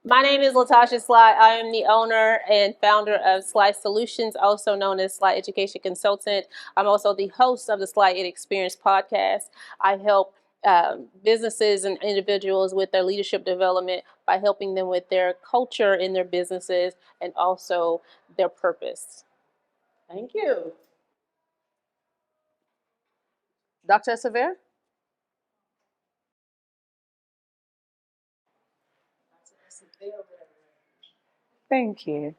My name is Latasha Sly. I am the owner and founder of Sly Solutions, also known as Sly Education Consultant. I'm also the host of the Sly It Experience podcast. I help businesses and individuals with their leadership development by helping them with their culture in their businesses and also their purpose. Thank you. Dr. Sever? Thank you.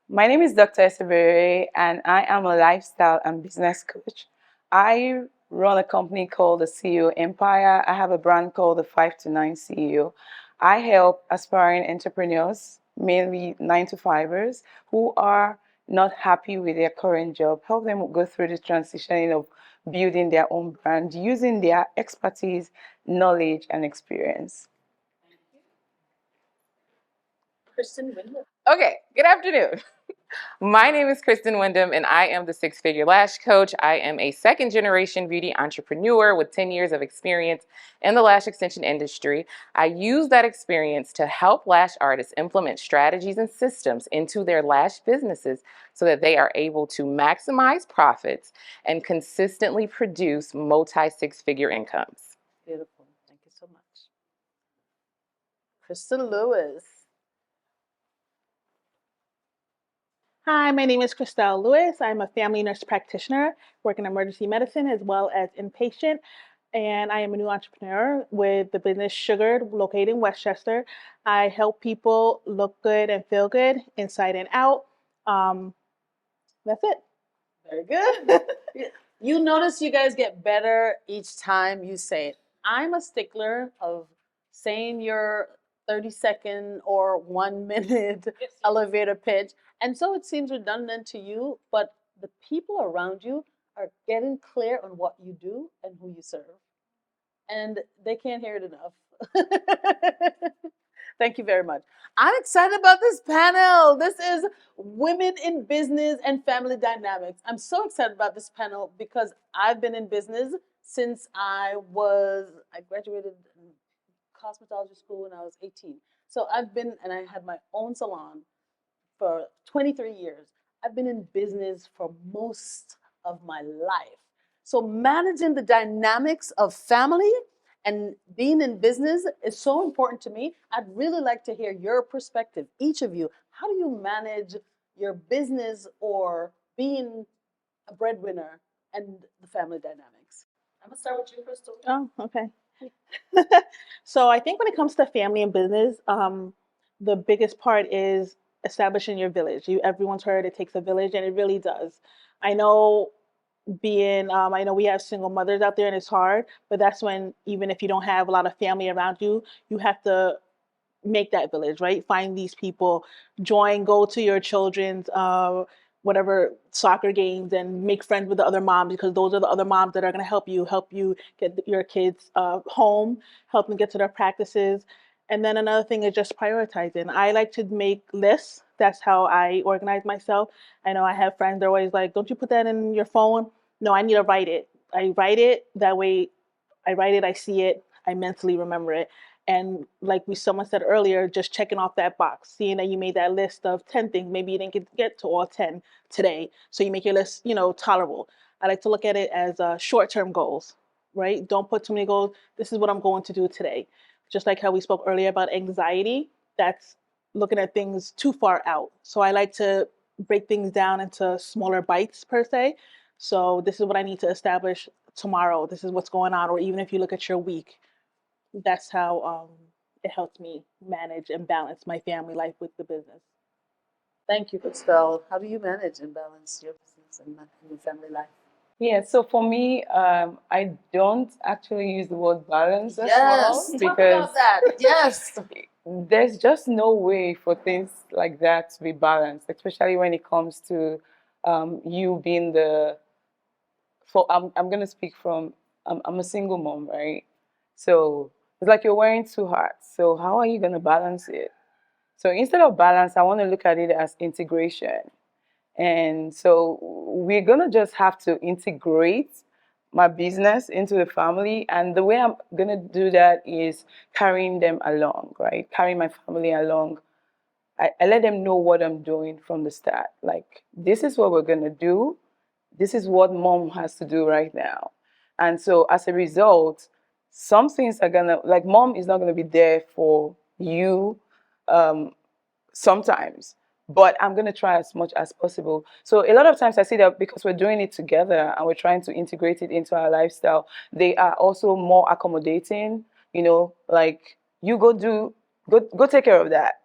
My name is Dr. Esabere, and I am a lifestyle and business coach. I run a company called the CEO Empire. I have a brand called the 5 to 9 CEO. I help aspiring entrepreneurs, mainly 9 to 5ers, who are not happy with their current job, help them go through the transition of building their own brand using their expertise, knowledge, and experience. Kristen Windler. Okay, good afternoon. My name is Kristen Wyndham, and I am the Six Figure Lash Coach. I am a second generation beauty entrepreneur with 10 years of experience in the lash extension industry. I use that experience to help lash artists implement strategies and systems into their lash businesses so that they are able to maximize profits and consistently produce multi six figure incomes. Beautiful. Thank you so much. Kristen Lewis. Hi, my name is Christelle Lewis. I'm a family nurse practitioner working in emergency medicine as well as inpatient. And I am a new entrepreneur with the business Sugared, located in Westchester. I help people look good and feel good inside and out. That's it. Very good. You notice you guys get better each time you say it. I'm a stickler of saying your 30-second or 1 minute elevator pitch. And so it seems redundant to you, but the people around you are getting clear on what you do and who you serve. And they can't hear it enough. Thank you very much. I'm excited about this panel. This is Women in Business and Family Dynamics. I'm so excited about this panel because I've been in business since I graduated cosmetology school when I was 18. So and I had my own salon for 23 years. I've been in business for most of my life. So managing the dynamics of family and being in business is so important to me. I'd really like to hear your perspective, each of you. How do you manage your business or being a breadwinner and the family dynamics? I'm gonna start with you, Crystal. Oh, okay. So I think when it comes to family and business, the biggest part is establishing your village. Everyone's heard it takes a village, and it really does. I know I know we have single mothers out there, and it's hard, but that's when even if you don't have a lot of family around you, you have to make that village, right? Find these people, go to your children's whatever soccer games, and make friends with the other moms because those are the other moms that are going to help you get your kids home, help them get to their practices. And then another thing is just prioritizing. I like to make lists. That's how I organize myself. I know I have friends that are always like, don't you put that in your phone? No, I need to write it. I write it that way. I write it, I see it, I mentally remember it. And like someone said earlier, just checking off that box, seeing that you made that list of 10 things. Maybe you didn't get to all 10 today. So you make your list, tolerable. I like to look at it as short-term goals, right? Don't put too many goals. This is what I'm going to do today. Just like how we spoke earlier about anxiety, that's looking at things too far out. So I like to break things down into smaller bites per se. So this is what I need to establish tomorrow. This is what's going on. Or even if you look at your week, that's how it helps me manage and balance my family life with the business. Thank you, Crystal. How do you manage and balance your business and your family life? Yeah, so for me, I don't actually use the word balance as Yes, well talk because about that. Yes. there's just no way for things like that to be balanced, especially when it comes to you being I'm going to speak from, I'm a single mom, right? So it's like you're wearing two hats. So how are you going to balance it? So instead of balance, I want to look at it as integration. And so we're going to just have to integrate my business into the family. And the way I'm going to do that is carrying them along, right? Carrying my family along. I let them know what I'm doing from the start. Like, this is what we're going to do. This is what mom has to do right now. And so as a result, some things are going to, like, mom is not going to be there for you um, sometimes, but I'm going to try as much as possible. So a lot of times I see that because we're doing it together and we're trying to integrate it into our lifestyle, they are also more accommodating, like, you go take care of that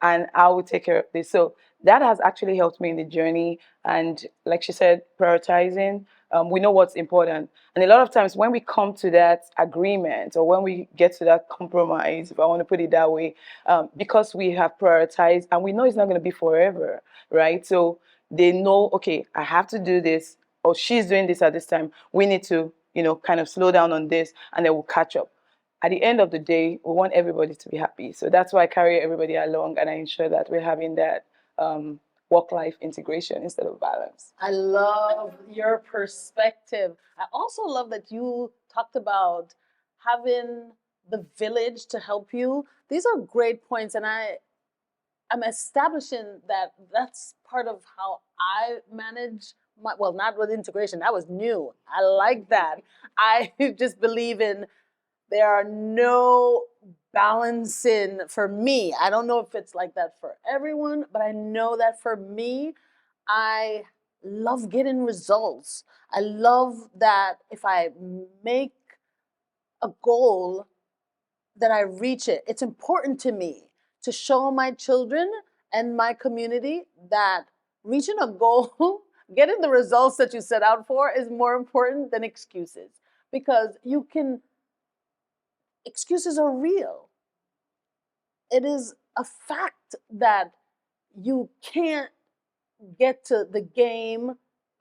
and I will take care of this. So that has actually helped me in the journey. And like she said, prioritizing, we know what's important. And a lot of times when we come to that agreement or when we get to that compromise, if I want to put it that way, because we have prioritized and we know it's not going to be forever, right? So they know, okay, I have to do this, or she's doing this at this time. We need to, kind of slow down on this, and then we'll catch up. At the end of the day, we want everybody to be happy. So that's why I carry everybody along and I ensure that we're having that work-life integration instead of balance. I love your perspective. I also love that you talked about having the village to help you. These are great points, and I'm establishing that that's part of how I manage my, well, not with integration, that was new. I like that. I just believe in there are no balancing for me. I don't know if it's like that for everyone, but I know that for me, I love getting results. I love that if I make a goal, that I reach it. It's important to me to show my children and my community that reaching a goal, getting the results that you set out for is more important than excuses, because excuses are real. It is a fact that you can't get to the game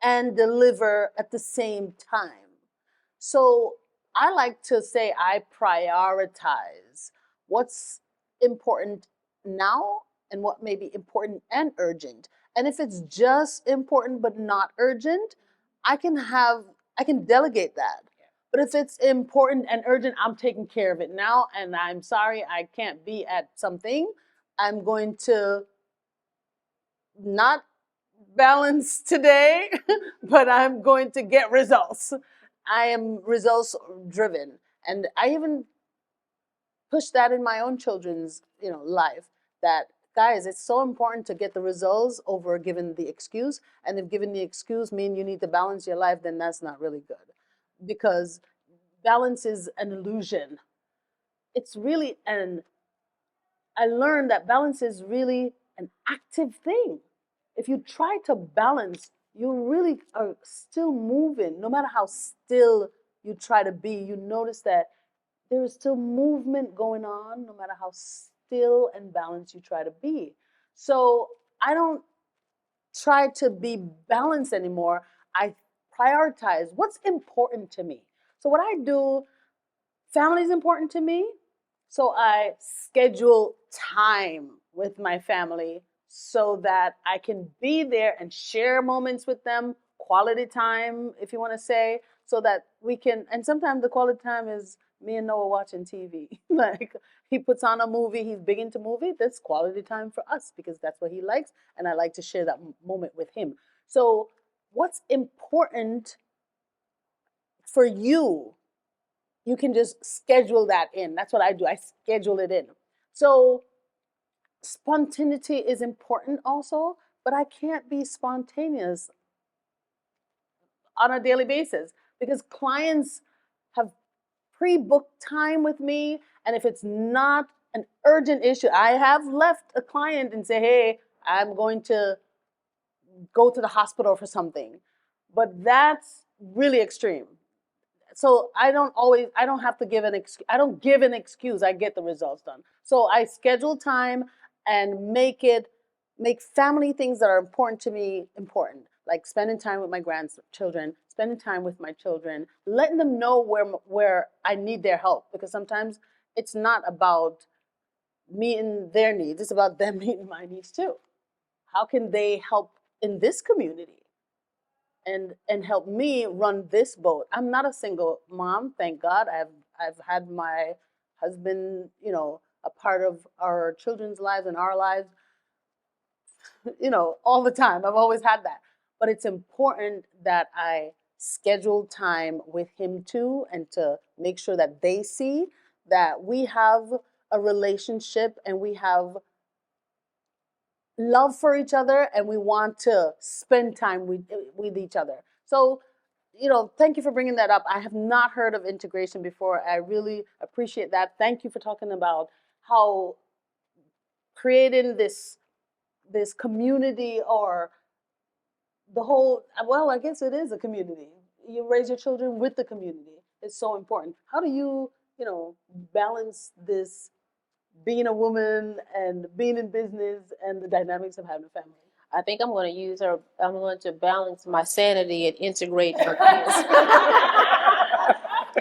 and deliver at the same time. So I like to say I prioritize what's important now and what may be important and urgent. And if it's just important but not urgent, I can delegate that. But if it's important and urgent, I'm taking care of it now, and I'm sorry I can't be at something. I'm going to not balance today, but I'm going to get results. I am results driven. And I even push that in my own children's, life, that guys, it's so important to get the results over giving the excuse. And if giving the excuse mean you need to balance your life, then that's not really good. Because balance is an illusion. It's really I learned that balance is really an active thing. If you try to balance, you really are still moving. No matter how still you try to be, you notice that there is still movement going on, no matter how still and balanced you try to be. So I don't try to be balanced anymore. I prioritize what's important to me. So what I do, family is important to me. So I schedule time with my family so that I can be there and share moments with them, quality time, if you want to say, so that we can. And sometimes the quality time is me and Noah watching TV. Like, he puts on a movie, he's big into movie. That's quality time for us because that's what he likes, and I like to share that moment with him. So what's important for you, you can just schedule that in. That's what I do. I schedule it in. So spontaneity is important also, but I can't be spontaneous on a daily basis because clients have pre-booked time with me. And if it's not an urgent issue, I have left a client and say, hey, I'm going to go to the hospital for something. But that's really extreme. So I don't have to give an excuse. I don't give an excuse. I get the results done. So I schedule time and make family things that are important to me important, like spending time with my grandchildren, spending time with my children, letting them know where I need their help, because sometimes it's not about meeting their needs, it's about them meeting my needs too. How can they help in this community? and help me run this boat. I'm not a single mom, thank God. I've had my husband, a part of our children's lives and our lives, all the time. I've always had that. But it's important that I schedule time with him too, and to make sure that they see that we have a relationship and we have love for each other and we want to spend time with each other. So, thank you for bringing that up. I have not heard of integration before. I really appreciate that. Thank you for talking about how creating this community, or the whole, well, I guess it is a community. You raise your children with the community. It's so important. How do you, balance this, being a woman and being in business and the dynamics of having a family? I think I'm going to use her. I'm going to balance my sanity and integrate her kids.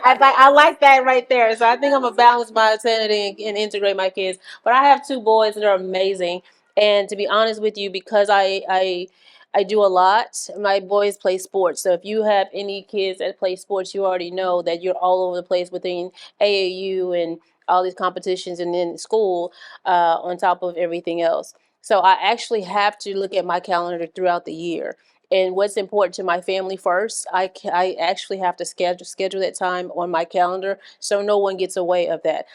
I like that right there. So I think I'm gonna balance my sanity and integrate my kids. But I have two boys that are amazing. And to be honest with you, because I do a lot. My boys play sports. So if you have any kids that play sports, you already know that you're all over the place within AAU and all these competitions and then school, on top of everything else. So I actually have to look at my calendar throughout the year and what's important to my family first. I actually have to schedule that time on my calendar so no one gets away of that.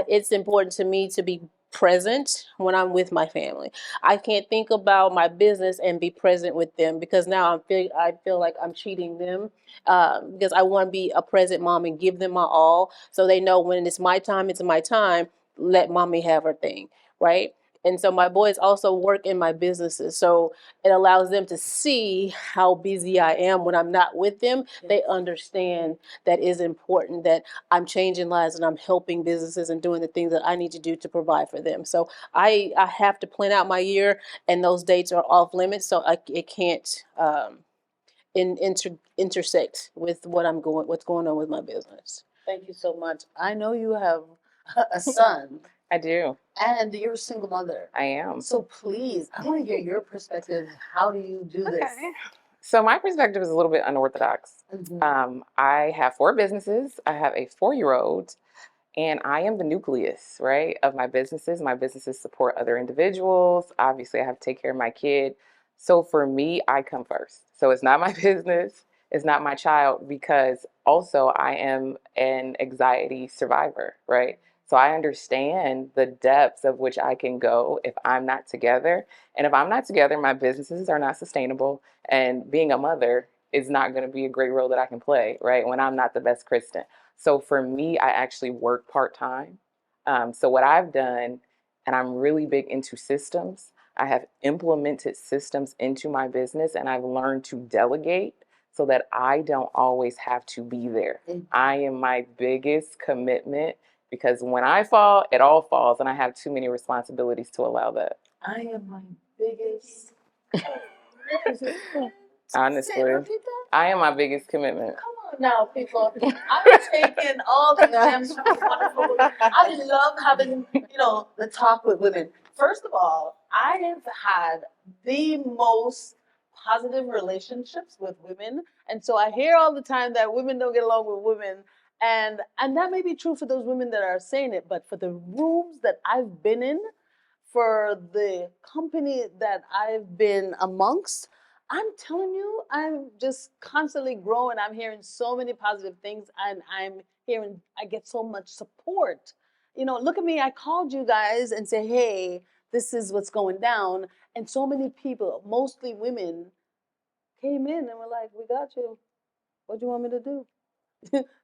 It's important to me to be present when I'm with my family. I can't think about my business and be present with them, because now I feel like I'm cheating them, because I want to be a present mom and give them my all, so they know when it's my time, it's my time. Let mommy have her thing, right? And so my boys also work in my businesses. So it allows them to see how busy I am when I'm not with them. They understand that is important, that I'm changing lives and I'm helping businesses and doing the things that I need to do to provide for them. So I have to plan out my year, and those dates are off limits. So it can't intersect with what's going on with my business. Thank you so much. I know you have a son. I do. And you're a single mother. I am. So please, I want to hear your perspective. How do you do this? So my perspective is a little bit unorthodox. I have 4 businesses. I have a 4-year-old, and I am the nucleus, right, of my businesses. My businesses support other individuals. Obviously, I have to take care of my kid. So for me, I come first. So it's not my business. It's not my child, because also I am an anxiety survivor, right? So I understand the depths of which I can go if I'm not together. And if I'm not together, my businesses are not sustainable. And being a mother is not going to be a great role that I can play, right, when I'm not the best Kristen. So for me, I actually work part-time. So what I've done, and I'm really big into systems, I have implemented systems into my business, and I've learned to delegate so that I don't always have to be there. I am my biggest commitment, because when I fall, it all falls, and I have too many responsibilities to allow that. I am my biggest. Honestly, I am my biggest commitment. Come on now, people. I'm taking all the gems from this wonderful women. I love having, the talk with women. First of all, I have had the most positive relationships with women. And so I hear all the time that women don't get along with women. And that may be true for those women that are saying it, but for the rooms that I've been in, for the company that I've been amongst, I'm telling you, I'm just constantly growing. I'm hearing so many positive things, and I get so much support. Look at me. I called you guys and say, hey, this is what's going down. And so many people, mostly women, came in and were like, we got you. What do you want me to do?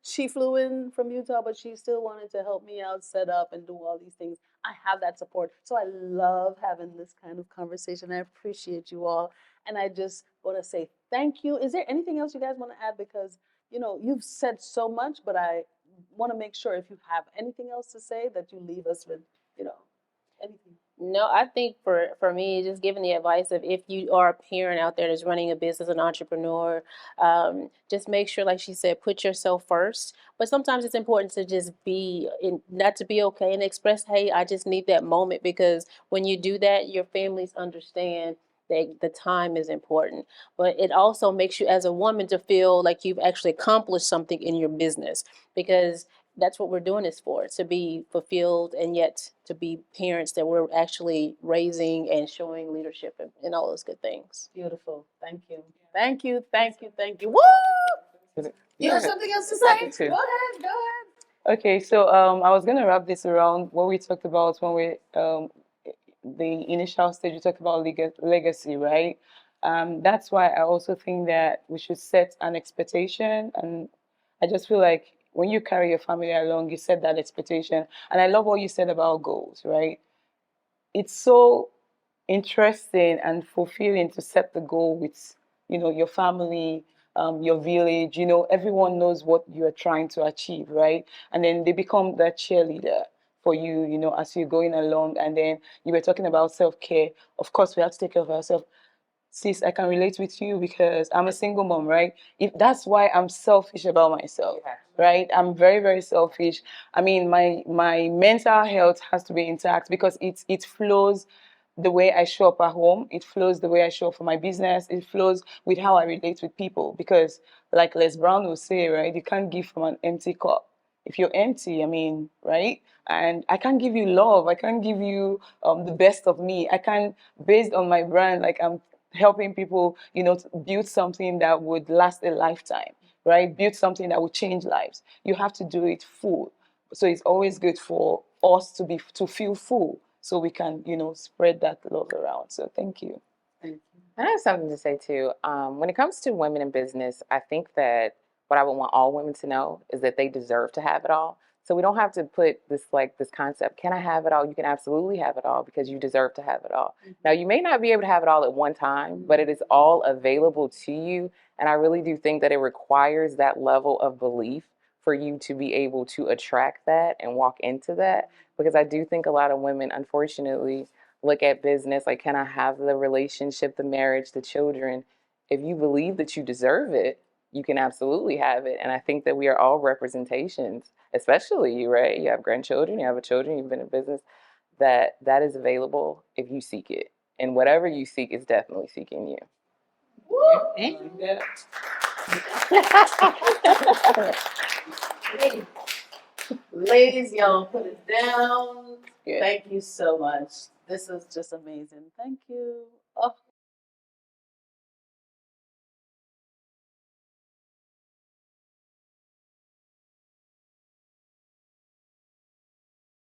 She flew in from Utah, but she still wanted to help me out, set up, and do all these things. I have that support. So I love having this kind of conversation. I appreciate you all. And I just want to say thank you. Is there anything else you guys want to add? Because, you've said so much, but I want to make sure if you have anything else to say that you leave us with, anything. No, I think for me, just giving the advice of, if you are a parent out there that's running a business, an entrepreneur, just make sure, like she said, put yourself first. But sometimes it's important to just not to be okay and express, hey, I just need that moment, because when you do that, your families understand The time is important, but it also makes you as a woman to feel like you've actually accomplished something in your business, because that's what we're doing this for, to be fulfilled and yet to be parents that we're actually raising and showing leadership and all those good things. Beautiful. Thank you. Thank you. Thank you. Thank you. Woo! You have something else to say? I do too. Go ahead. Go ahead. Okay, so I was gonna wrap this around what we talked about when we the initial stage. We talked about legacy, right? That's why I also think that we should set an expectation, and I just feel like when you carry your family along, you set that expectation. And I love what you said about goals, right? It's so interesting and fulfilling to set the goal with, your family, your village. Everyone knows what you're trying to achieve, right? And then they become that cheerleader for you, as you're going along. And then you were talking about self-care. Of course, we have to take care of ourselves. Sis, I can relate with you because I'm a single mom, right? If that's why I'm selfish about myself, right? I'm very, very selfish. I mean, my mental health has to be intact because it flows the way I show up at home. It flows the way I show up for my business. It flows with how I relate with people. Because, like Les Brown will say, right, you can't give from an empty cup. If you're empty, I mean, right? And I can't give you love. I can't give you the best of me. I can, based on my brand, like I'm helping people, to build something that would last a lifetime, right? Build something that would change lives. You have to do it full. So it's always good for us to feel full, so we can, spread that love around. So thank you. Thank you. And I have something to say too. When it comes to women in business, I think that what I would want all women to know is that they deserve to have it all. So we don't have to put this concept, can I have it all? You can absolutely have it all because you deserve to have it all. Now, you may not be able to have it all at one time, but it is all available to you. And I really do think that it requires that level of belief for you to be able to attract that and walk into that. Because I do think a lot of women, unfortunately, look at business like, can I have the relationship, the marriage, the children? If you believe that you deserve it, you can absolutely have it. And I think that we are all representations, especially you, right? You have grandchildren, you have a children, you've been in business, that is available if you seek it. And whatever you seek is definitely seeking you. Yeah. Ladies, y'all put it down. Good. Thank you so much. This is just amazing. Thank you. Oh.